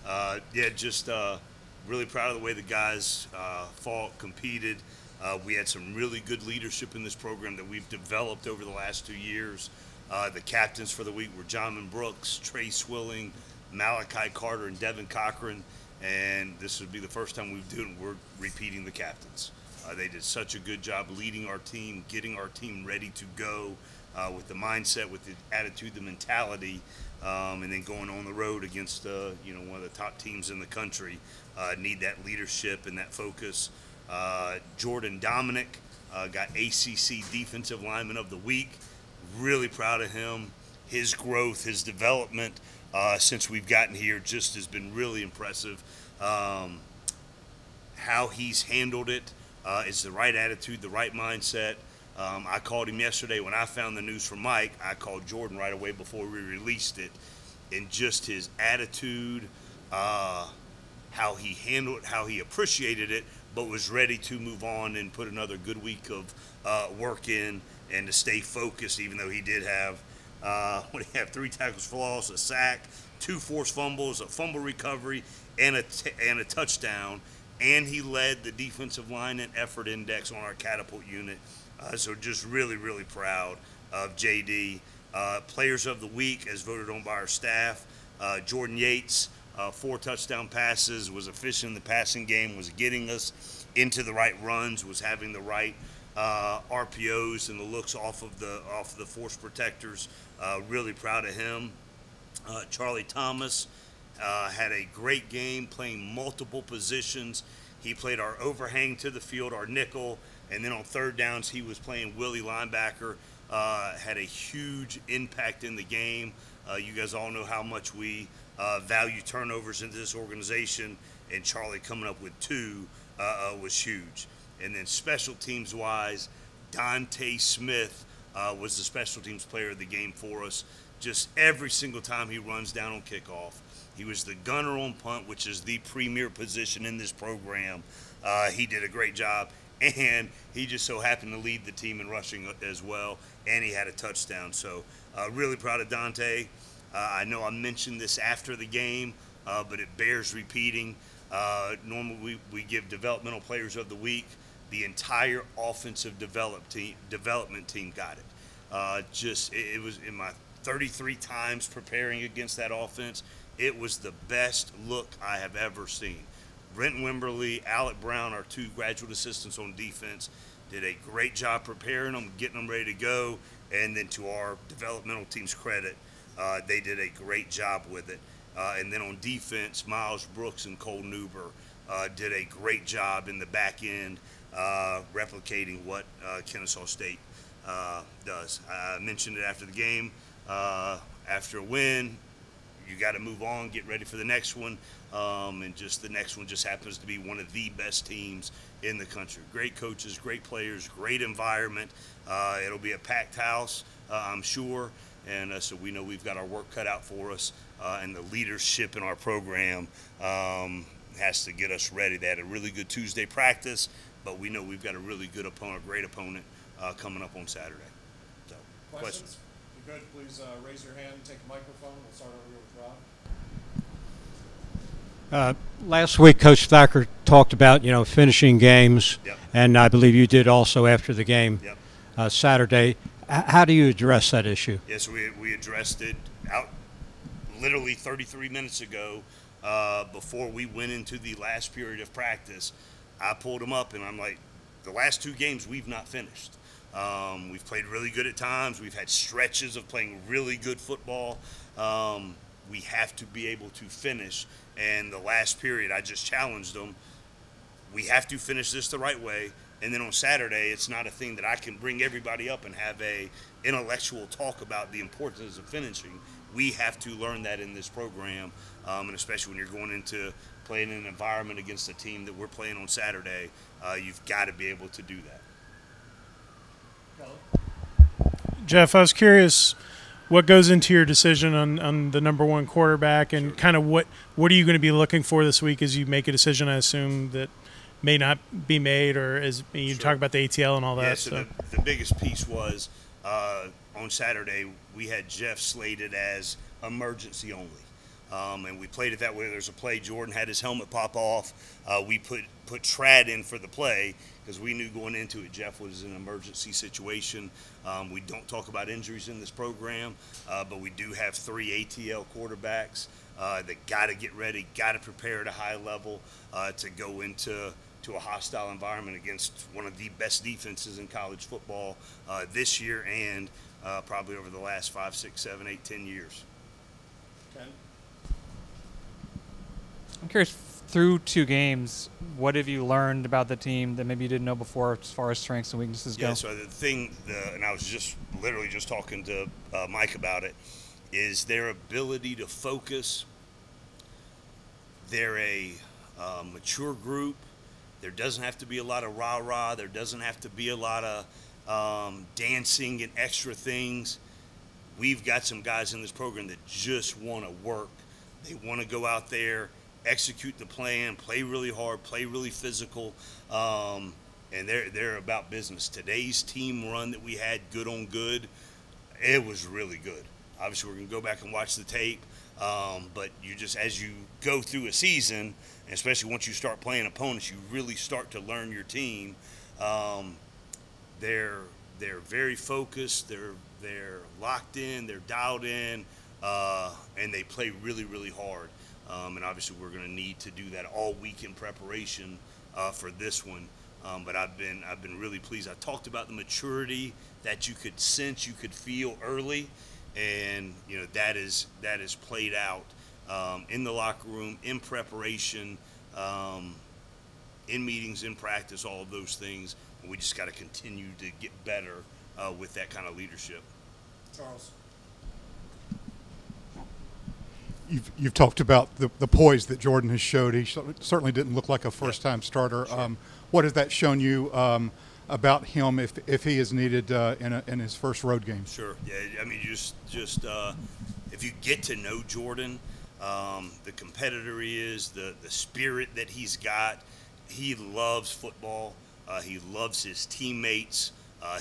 Yeah, just really proud of the way the guys fought, competed. We had some really good leadership in this program that we've developed over the last 2 years. The captains for the week were John Brooks, Trey Swilling, Malachi Carter, and Devin Cochran. And this would be the first time we're repeating the captains. They did such a good job leading our team, getting our team ready to go with the mindset, with the attitude, the mentality, and then going on the road against one of the top teams in the country. Need that leadership and that focus. Jordan Dominic got ACC Defensive Lineman of the Week. Really proud of him. His growth, his development since we've gotten here just has been really impressive. How he's handled it is the right attitude, the right mindset. I called him yesterday when I found the news from Mike. I called Jordan right away before we released it, and just his attitude, how he handled it, how he appreciated it, but was ready to move on and put another good week of work in and to stay focused, even though he did have, 3 tackles for loss, a sack, 2 forced fumbles, a fumble recovery, and a touchdown. And he led the defensive line and effort index on our catapult unit. So just really, really proud of JD. Players of the week, as voted on by our staff, Jordan Yates, 4 touchdown passes, was efficient in the passing game, was getting us into the right runs, was having the right RPOs and the looks off of the force protectors. Really proud of him. Charlie Thomas had a great game, playing multiple positions. He played our overhang to the field, our nickel, and then on third downs he was playing Willie linebacker. Had a huge impact in the game. You guys all know how much we value turnovers into this organization, and Charlie coming up with 2 was huge. And then special teams wise, Dante Smith was the special teams player of the game for us. Just every single time he runs down on kickoff. He was the gunner on punt, which is the premier position in this program. He did a great job, and he just so happened to lead the team in rushing as well, and he had a touchdown. So really proud of Dante. I know I mentioned this after the game, but it bears repeating. Normally we give developmental players of the week. The entire offensive development team got it. It was in my 33 times preparing against that offense. It was the best look I have ever seen. Brent Wimberly, Alec Brown, our 2 graduate assistants on defense, did a great job preparing them, getting them ready to go. And then to our developmental team's credit, they did a great job with it. And then on defense, Miles Brooks and Cole Newber did a great job in the back end, replicating what Kennesaw State does. I mentioned it after the game. After a win, you got to move on, get ready for the next one, and just the next one just happens to be one of the best teams in the country. Great coaches, great players, great environment. It'll be a packed house, I'm sure, and so we know we've got our work cut out for us, and the leadership in our program has to get us ready. They had a really good Tuesday practice, but we know we've got a really good opponent, great opponent coming up on Saturday. So, questions? If you could, please raise your hand, take a microphone. We'll start over here with Rob. Last week, Coach Thacker talked about, finishing games, Yep. and I believe you did also after the game Yep. Saturday. How do you address that issue? Yes, we addressed it out literally 33 minutes ago before we went into the last period of practice. I pulled them up, and I'm like, the last 2 games we've not finished. We've played really good at times. We've had stretches of playing really good football. We have to be able to finish. And the last period, I just challenged them. We have to finish this the right way. And then on Saturday, it's not a thing that I can bring everybody up and have a intellectual talk about the importance of finishing. We have to learn that in this program, and especially when you're going into playing in an environment against a team that we're playing on Saturday, you've got to be able to do that. Geoff, I was curious what goes into your decision on the number 1 quarterback, and kind of what are you going to be looking for this week as you make a decision, I assume, that may not be made, or as you talk about the ATL and all that. Yeah, so the biggest piece was on Saturday we had Geoff slated as emergency only. And we played it that way. There's a play, Jordan had his helmet pop off. We put Trad in for the play because we knew going into it Geoff was in an emergency situation. We don't talk about injuries in this program, but we do have 3 ATL quarterbacks that got to get ready, got to prepare at a high level to go into a hostile environment against one of the best defenses in college football this year and probably over the last 5, 6, 7, 8, 10 years. Ken? I'm curious, through 2 games, what have you learned about the team that maybe you didn't know before as far as strengths and weaknesses go? Yeah, so the thing, and I was just literally just talking to Mike about it, is their ability to focus. They're a mature group. There doesn't have to be a lot of rah-rah. There doesn't have to be a lot of dancing and extra things. We've got some guys in this program that just want to work. They want to go out there, execute the plan, play really hard, play really physical, and they're about business. Today's team run that we had, good on good, it was really good. Obviously, we're going to go back and watch the tape, but you just, as you go through a season, and especially once you start playing opponents, you really start to learn your team. They're very focused. They're locked in. They're dialed in, and they play really, really hard. And obviously, we're going to need to do that all week in preparation for this one. But I've been really pleased. I talked about the maturity that you could sense, you could feel early, and that is played out in the locker room, in preparation, in meetings, in practice, all of those things. And we just got to continue to get better with that kind of leadership. Charles? You've talked about the poise that Jordan has showed. He certainly didn't look like a first-time starter. Sure. What has that shown you about him if he is needed in his first road game? Sure. Yeah. I mean, just if you get to know Jordan, the competitor he is, the spirit that he's got, he loves football. He loves his teammates.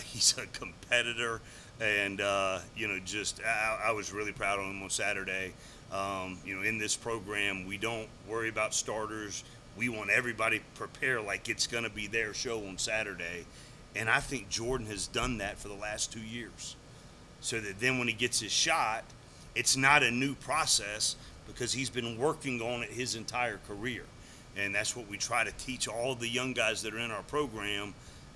He's a competitor, and I was really proud of him on Saturday. In this program, we don't worry about starters. We want everybody prepared like it's going to be their show on Saturday. And I think Jordan has done that for the last 2 years. So that then when he gets his shot, it's not a new process because he's been working on it his entire career. And that's what we try to teach all the young guys that are in our program.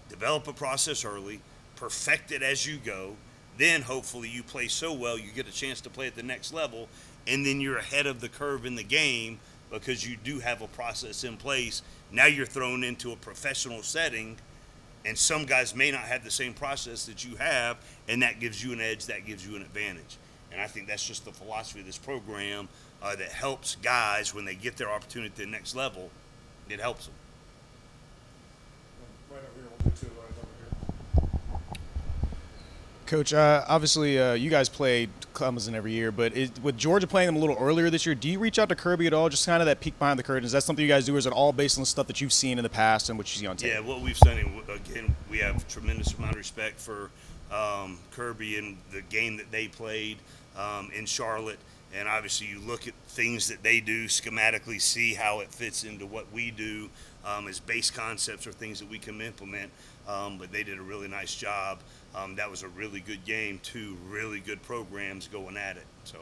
Develop a process early, perfect it as you go. Then hopefully you play so well you get a chance to play at the next level. And then you're ahead of the curve in the game because you do have a process in place. Now you're thrown into a professional setting, and some guys may not have the same process that you have, and that gives you an edge, that gives you an advantage. And I think that's just the philosophy of this program that helps guys when they get their opportunity at the next level. It helps them. Right over here. We'll do 2 right over here. Coach, obviously you guys played Clemson every year, but with Georgia playing them a little earlier this year, do you reach out to Kirby at all, just kind of that peek behind the curtain? Is that something you guys do, or is it all based on the stuff that you've seen in the past and what you see on tape? Yeah, what we've seen, again, we have tremendous amount of respect for Kirby and the game that they played in Charlotte. And obviously you look at things that they do schematically, see how it fits into what we do as base concepts or things that we can implement. But they did a really nice job. That was a really good game, 2 really good programs going at it. So,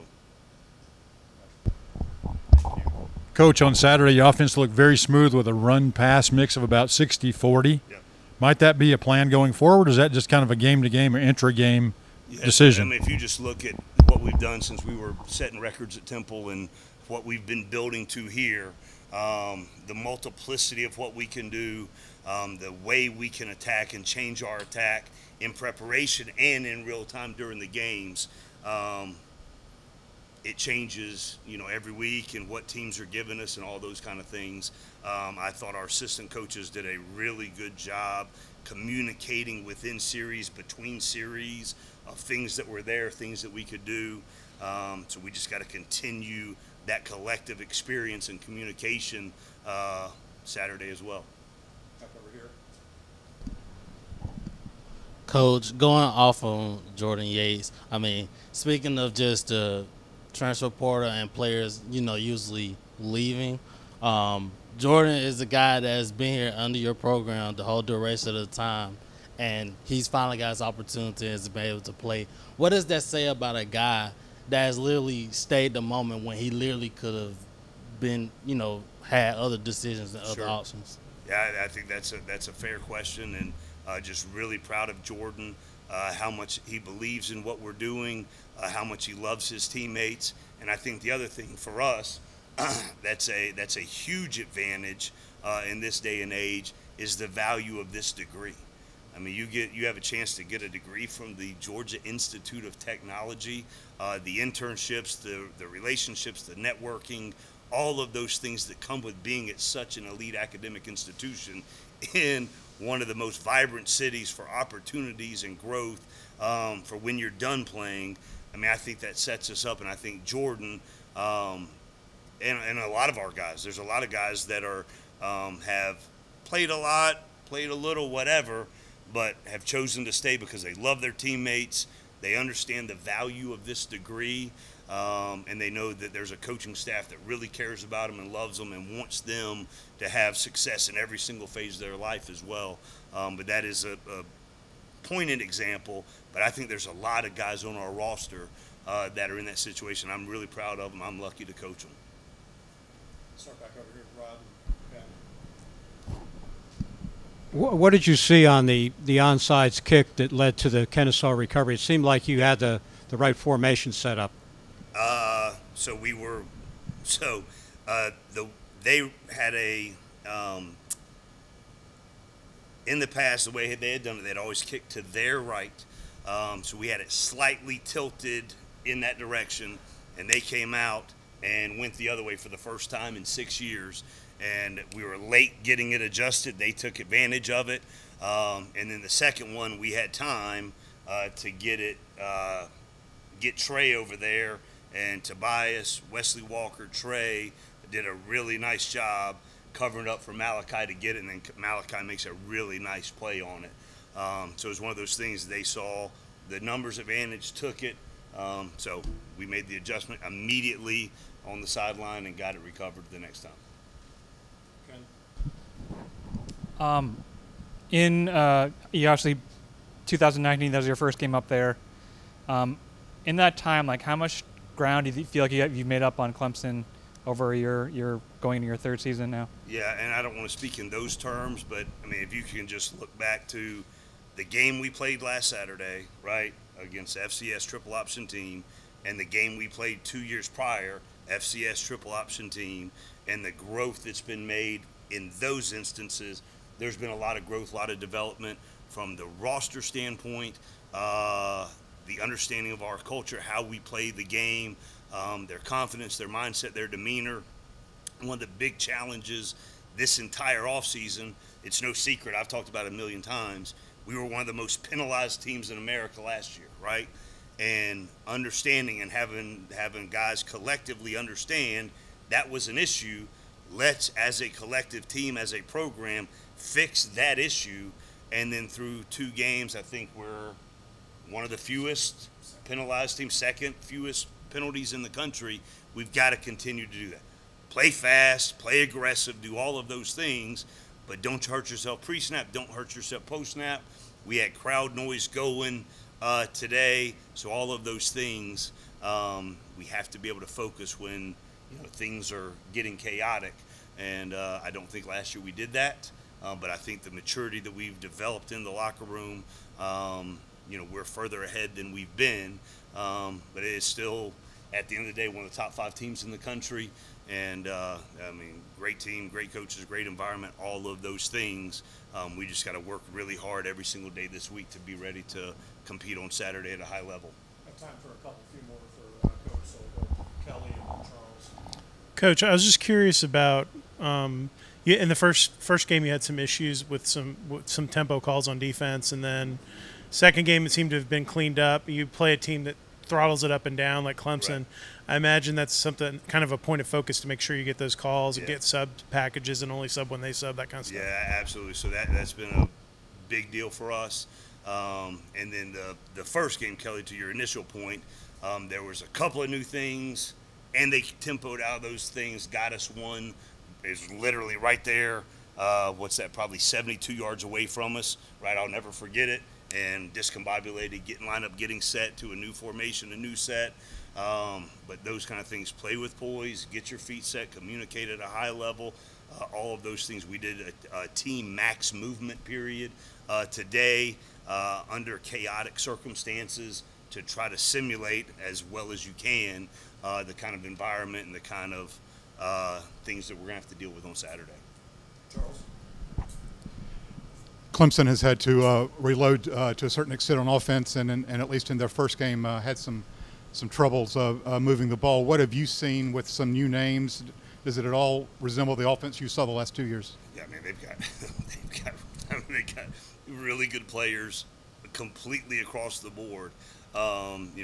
Coach, on Saturday, your offense looked very smooth with a run-pass mix of about 60-40. yeah. Might that be a plan going forward, or is that just kind of a game-to-game or intra-game decision? I mean, if you just look at what we've done since we were setting records at Temple and what we've been building to here, the multiplicity of what we can do, the way we can attack and change our attack in preparation and in real time during the games, it changes, every week and what teams are giving us and all those kind of things. I thought our assistant coaches did a really good job communicating within series, between series, of things that were there, things that we could do. So we just got to continue that collective experience and communication Saturday as well. Back over here. Coach, going off on Jordan Yates, I mean, speaking of just transfer portal and players, usually leaving. Jordan is a guy that's been here under your program the whole duration of the time, and he's finally got his opportunities to be able to play. What does that say about a guy that has literally stayed the moment when he literally could have been, had other decisions and other options? Yeah, I think that's a fair question, and just really proud of Jordan, how much he believes in what we're doing, how much he loves his teammates, and I think the other thing for us, that's a huge advantage in this day and age, is the value of this degree. I mean, you have a chance to get a degree from the Georgia Institute of Technology, the internships, the relationships, the networking, all of those things that come with being at such an elite academic institution in one of the most vibrant cities for opportunities and growth for when you're done playing. I mean, I think that sets us up, and I think Jordan and a lot of our guys, there's a lot of guys that are have played a lot, played a little, whatever, but have chosen to stay because they love their teammates, they understand the value of this degree, and they know that there's a coaching staff that really cares about them and loves them and wants them to have success in every single phase of their life as well. But that is a poignant example, but I think there's a lot of guys on our roster that are in that situation. I'm really proud of them. I'm lucky to coach them. Start back over here, Rod. What did you see on the onside kick that led to the Kennesaw recovery? It seemed like you had the right formation set up. They had in the past, the way they had done it, they'd always kicked to their right. So we had it slightly tilted in that direction, and they came out and went the other way for the first time in 6 years. And we were late getting it adjusted. They took advantage of it. And then the second one, we had time to get Trey over there. And Tobias, Wesley Walker, Trey did a really nice job covering up for Malachi to get it. And then Malachi makes a really nice play on it. So it was one of those things they saw the numbers advantage, took it. So we made the adjustment immediately on the sideline and got it recovered the next time. You actually 2019, that was your first game up there. In that time, like, how much ground do you feel like you've made up on Clemson over your going into your third season now? Yeah, and I don't want to speak in those terms, but I mean, if you can just look back to the game we played last Saturday, right, against FCS triple option team, and the game we played 2 years prior, FCS triple option team, and the growth that's been made in those instances. There's been a lot of growth, a lot of development from the roster standpoint, the understanding of our culture, how we play the game, their confidence, their mindset, their demeanor. One of the big challenges this entire offseason, it's no secret, I've talked about it a million times, we were one of the most penalized teams in America last year, right? And understanding and having guys collectively understand that was an issue. Let's, as a collective team, as a program, fix that issue. And then through 2 games, I think we're one of the fewest penalized teams, second fewest penalties in the country. We've got to continue to do that. Play fast, play aggressive, do all of those things, but don't hurt yourself pre-snap, don't hurt yourself post-snap. We had crowd noise going today, so all of those things we have to be able to focus when things are getting chaotic, and I don't think last year we did that, but I think the maturity that we've developed in the locker room, we're further ahead than we've been, but it is still, at the end of the day, one of the top 5 teams in the country, and great team, great coaches, great environment, all of those things. We just got to work really hard every single day this week to be ready to compete on Saturday at a high level. Have time for a few more for Coach, so we'll go Kelly and Charles. Coach, I was just curious about in the first game you had some issues with some tempo calls on defense, and then second game it seemed to have been cleaned up. You play a team that throttles it up and down like Clemson. Right. I imagine that's something kind of a point of focus to make sure you get those calls and get sub packages and only sub when they sub, that kind of stuff. Yeah, absolutely. So that's been a big deal for us. And then the first game, Kelly, to your initial point, There was a couple of new things, and they tempoed out those things, got us one. Is literally right there. What's that? Probably 72 yards away from us. Right, I'll never forget it. And discombobulated, getting lined up, getting set to a new formation, a new set. But those kind of things, play with poise, get your feet set, communicate at a high level. All of those things. We did a team max movement period today under chaotic circumstances to try to simulate as well as you can the kind of environment and the kind of things that we're going to have to deal with on Saturday. Charles. Clemson has had to reload to a certain extent on offense, and at least in their first game had some troubles moving the ball. What have you seen with some new names? Does it at all resemble the offense you saw the last 2 years? Yeah, I mean they've got really good players completely across the board.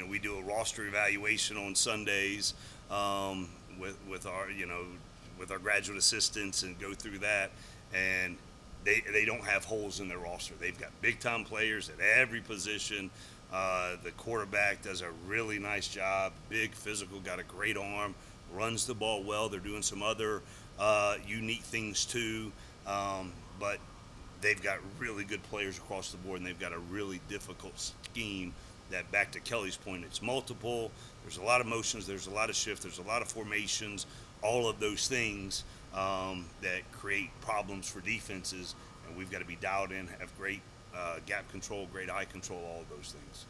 We do a roster evaluation on Sundays with our graduate assistants and go through that, and they don't have holes in their roster. They've got big time players at every position. The quarterback does a really nice job, big, physical, got a great arm, runs the ball well. They're doing some other unique things too, but they've got really good players across the board, and they've got a really difficult scheme that, back to Kelly's point, it's multiple. There's a lot of motions, there's a lot of shift, there's a lot of formations, all of those things that create problems for defenses, and we've got to be dialed in, have great gap control, great eye control, all of those things.